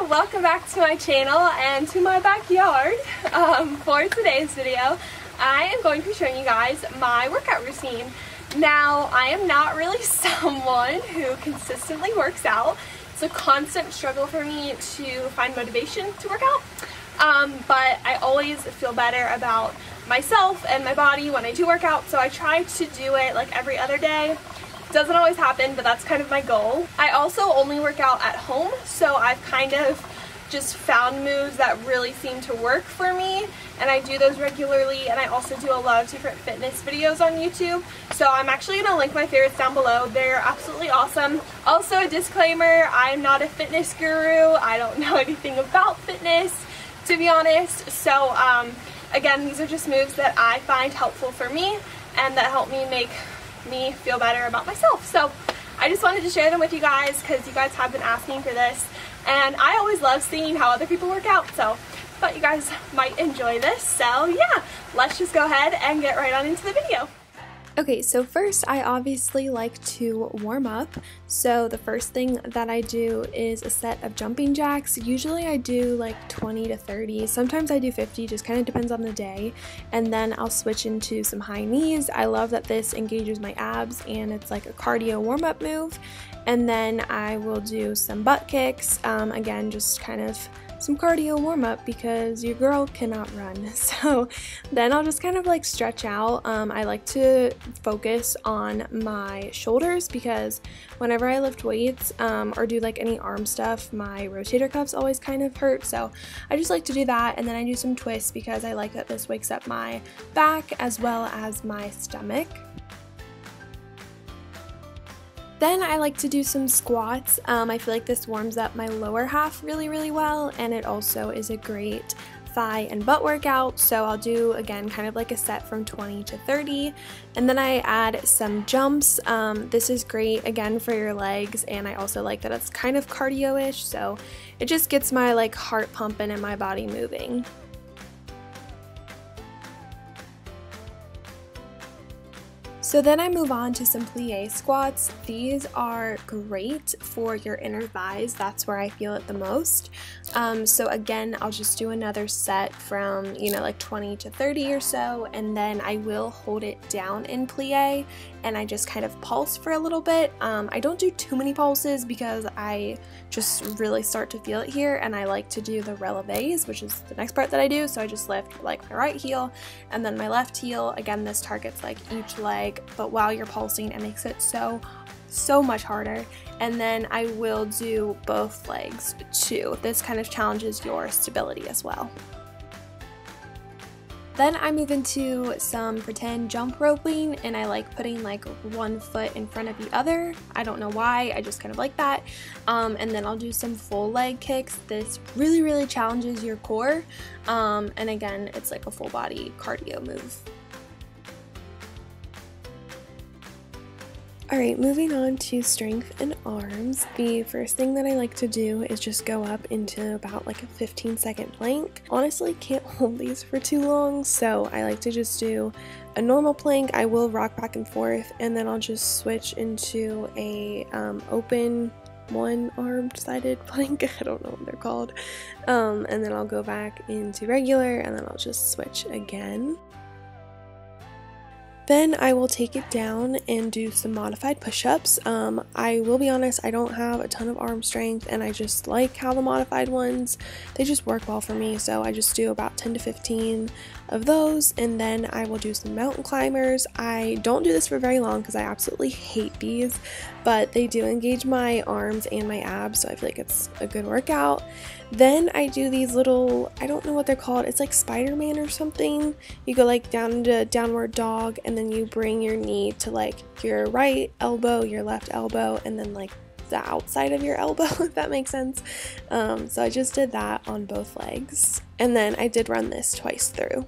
welcome back to my channel and to my backyard. For today's video, I am going to be showing you guys my workout routine. Now, I am not really someone who consistently works out. It's a constant struggle for me to find motivation to work out, but I always feel better about myself and my body when I do work out, so I try to do it like every other day. Doesn't always happen, but that's kind of my goal. I also only work out at home, so I've kind of just found moves that really seem to work for me, and I do those regularly. And I also do a lot of different fitness videos on YouTube, so I'm actually going to link my favorites down below. They're absolutely awesome. Also, a disclaimer, I'm not a fitness guru. I don't know anything about fitness, to be honest. So again, these are just moves that I find helpful for me and that help me make me feel better about myself. So I just wanted to share them with you guys because you guys have been asking for this, and I always love seeing how other people work out, so thought you guys might enjoy this. So yeah, let's just go ahead and get right on into the video. Okay, so first I obviously like to warm up. So the first thing that I do is a set of jumping jacks. Usually I do like 20 to 30. Sometimes I do 50, just kind of depends on the day. And then I'll switch into some high knees. I love that this engages my abs and it's like a cardio warm-up move. And then I will do some butt kicks. Again, just kind of some cardio warm-up because your girl cannot run. So then I'll just kind of like stretch out. I like to focus on my shoulders because whenever I lift weights or do like any arm stuff, my rotator cuffs always kind of hurt. So I just like to do that, and then I do some twists because I like that this wakes up my back as well as my stomach. Then I like to do some squats. I feel like this warms up my lower half really well, and it also is a great thigh and butt workout. So I'll do, again, kind of like a set from 20 to 30, and then I add some jumps. This is great, again, for your legs, and I also like that it's kind of cardio-ish, so it just gets my like heart pumping and my body moving. So then I move on to some plie squats. These are great for your inner thighs. That's where I feel it the most. So again, I'll just do another set from, like 20 to 30 or so, and then I will hold it down in plie, and I just kind of pulse for a little bit. I don't do too many pulses because I just really start to feel it here, and I like to do the releves, which is the next part that I do. So I just lift like my right heel and then my left heel. Again, this targets like each leg, but while you're pulsing, it makes it so much harder. And then I will do both legs too. This kind of challenges your stability as well. Then I move into some pretend jump roping, and I like putting like one foot in front of the other. I don't know why, I just kind of like that. And then I'll do some full leg kicks. This really challenges your core. And again, it's like a full body cardio move. Alright, moving on to strength and arms. The first thing that I like to do is just go up into about like a 15-second plank. Honestly, can't hold these for too long, so I like to just do a normal plank. I will rock back and forth, and then I'll just switch into a open one-armed sided plank. I don't know what they're called. And then I'll go back into regular, and then I'll just switch again. Then I will take it down and do some modified push-ups. I will be honest, I don't have a ton of arm strength, and I just like how the modified ones, they just work well for me, so I just do about 10 to 15 of those, and then I will do some mountain climbers. I don't do this for very long because I absolutely hate these, but they do engage my arms and my abs, so I feel like it's a good workout. Then I do these little, I don't know what they're called, it's like Spider-Man or something. You go like down into downward dog, and then you bring your knee to like your right elbow, your left elbow, and then like the outside of your elbow, if that makes sense. So I just did that on both legs, and then I did run this twice through.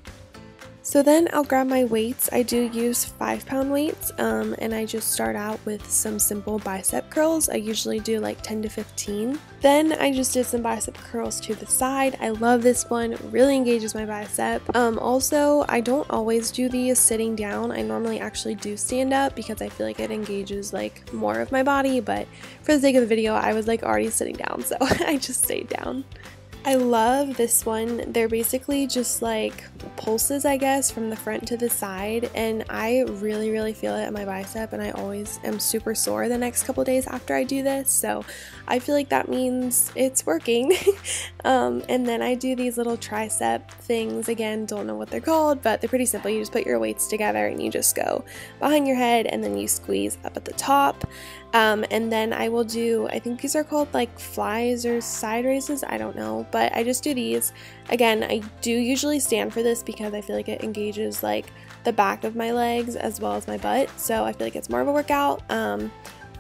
So then I'll grab my weights. I do use 5-pound weights, and I just start out with some simple bicep curls. I usually do like 10 to 15. Then I just did some bicep curls to the side. I love this one, really engages my bicep. Also, I don't always do these sitting down. I normally actually do stand up because I feel like it engages like more of my body, but for the sake of the video, I was like already sitting down, so I just stayed down. I love this one. They're basically just like pulses, I guess, from the front to the side, and I really feel it in my bicep, and I always am super sore the next couple days after I do this, so I feel like that means it's working. And then I do these little tricep things. Again, don't know what they're called, but they're pretty simple. You just put your weights together and you just go behind your head and then you squeeze up at the top. And then I will do, I think these are called like flies or side raises, I don't know, but I just do these. Again, I do usually stand for this because I feel like it engages like the back of my legs as well as my butt, so I feel like it's more of a workout.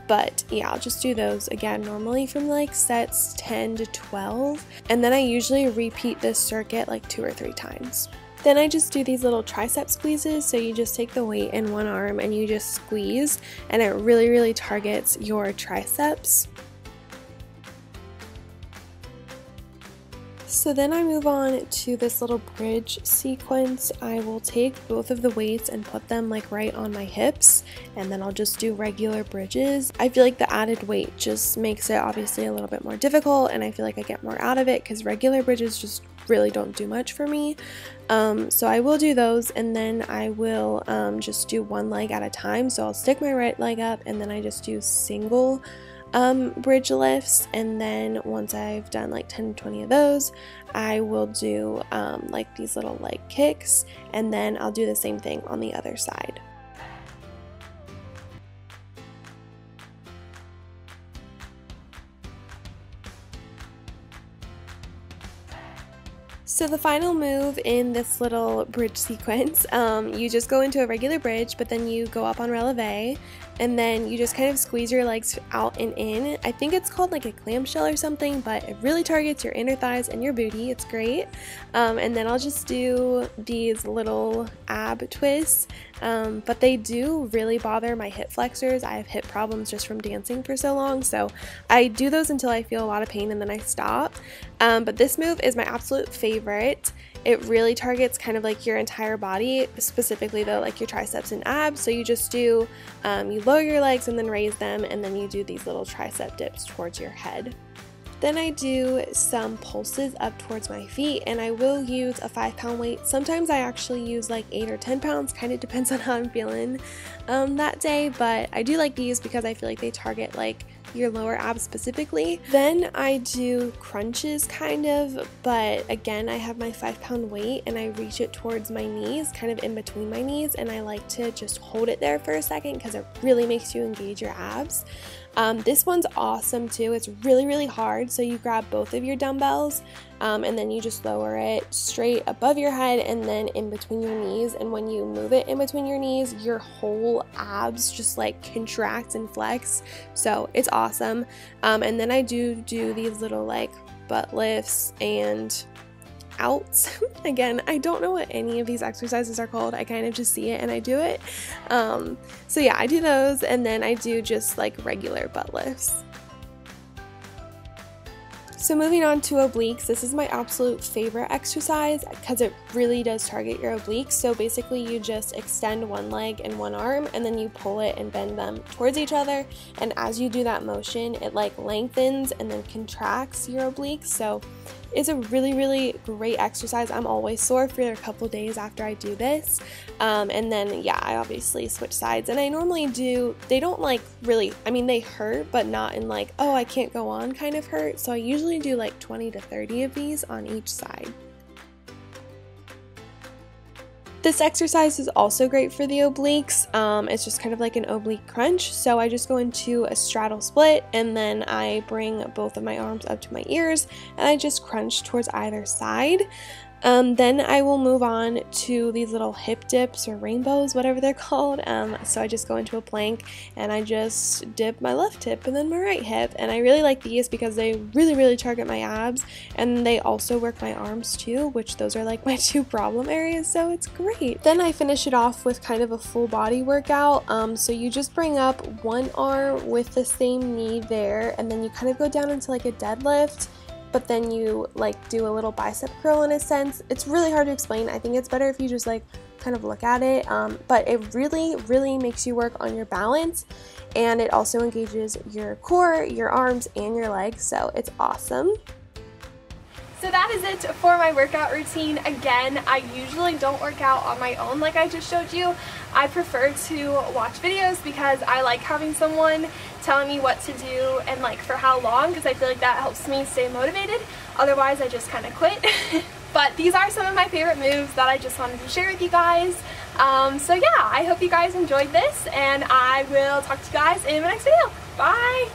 But yeah, I'll just do those again, normally from like sets 10 to 12, and then I usually repeat this circuit like 2 or 3 times. Then I just do these little tricep squeezes, so you just take the weight in one arm and you just squeeze, and it really targets your triceps. So then I move on to this little bridge sequence. I will take both of the weights and put them like right on my hips, and then I'll just do regular bridges. I feel like the added weight just makes it obviously a little bit more difficult, and I feel like I get more out of it because regular bridges just really don't do much for me. So I will do those, and then I will just do one leg at a time. So I'll stick my right leg up, and then I just do single bridge lifts, and then once I've done like 10 to 20 of those, I will do like these little leg kicks, and then I'll do the same thing on the other side. So the final move in this little bridge sequence, you just go into a regular bridge, but then you go up on releve, and then you just kind of squeeze your legs out and in. I think it's called like a clamshell or something, but it really targets your inner thighs and your booty. It's great. And then I'll just do these little ab twists, but they do really bother my hip flexors. I have hip problems just from dancing for so long, so I do those until I feel a lot of pain and then I stop. But this move is my absolute favorite. It really targets kind of like your entire body, specifically though like your triceps and abs. So you just do, you lower your legs and then raise them, and then you do these little tricep dips towards your head. Then I do some pulses up towards my feet, and I will use a 5-pound weight. Sometimes I actually use like 8 or 10 pounds, kind of depends on how I'm feeling that day, but I do like these because I feel like they target like your lower abs specifically. Then I do crunches kind of, but again I have my 5-pound weight and I reach it towards my knees, kind of in between my knees, and I like to just hold it there for a second because it really makes you engage your abs. This one's awesome too. It's really hard, so you grab both of your dumbbells and then you just lower it straight above your head and then in between your knees, and when you move it in between your knees, your whole abs just like contract and flex, so it's awesome. And then I do these little like butt lifts and outs. Again, I don't know what any of these exercises are called. I kind of just see it and I do it. So yeah, I do those, and then I do just like regular butt lifts. So moving on to obliques, this is my absolute favorite exercise because it really does target your obliques. So basically you just extend one leg and one arm, and then you pull it and bend them towards each other, and as you do that motion, it like lengthens and then contracts your obliques. So it's a really great exercise. I'm always sore for a couple days after I do this, and then yeah, I obviously switch sides, and I normally do, they don't like really, I mean they hurt, but not in like, oh I can't go on kind of hurt, so I usually do like 20 to 30 of these on each side. This exercise is also great for the obliques. It's just kind of like an oblique crunch. So I just go into a straddle split, and then I bring both of my arms up to my ears and I just crunch towards either side. Then I will move on to these little hip dips or rainbows, whatever they're called. So I just go into a plank and I just dip my left hip and then my right hip. And I really like these because they really target my abs, and they also work my arms too, which those are like my two problem areas, so it's great. Then I finish it off with kind of a full body workout. So you just bring up one arm with the same knee there, and then you kind of go down into like a deadlift, but then you like do a little bicep curl in a sense. It's really hard to explain. I think it's better if you just like kind of look at it, but it really makes you work on your balance, and it also engages your core, your arms, and your legs, so it's awesome. So that is it for my workout routine. Again, I usually don't work out on my own like I just showed you. I prefer to watch videos because I like having someone telling me what to do and like for how long, because I feel like that helps me stay motivated. Otherwise, I just kind of quit. But these are some of my favorite moves that I just wanted to share with you guys. So yeah, I hope you guys enjoyed this, and I will talk to you guys in my next video. Bye!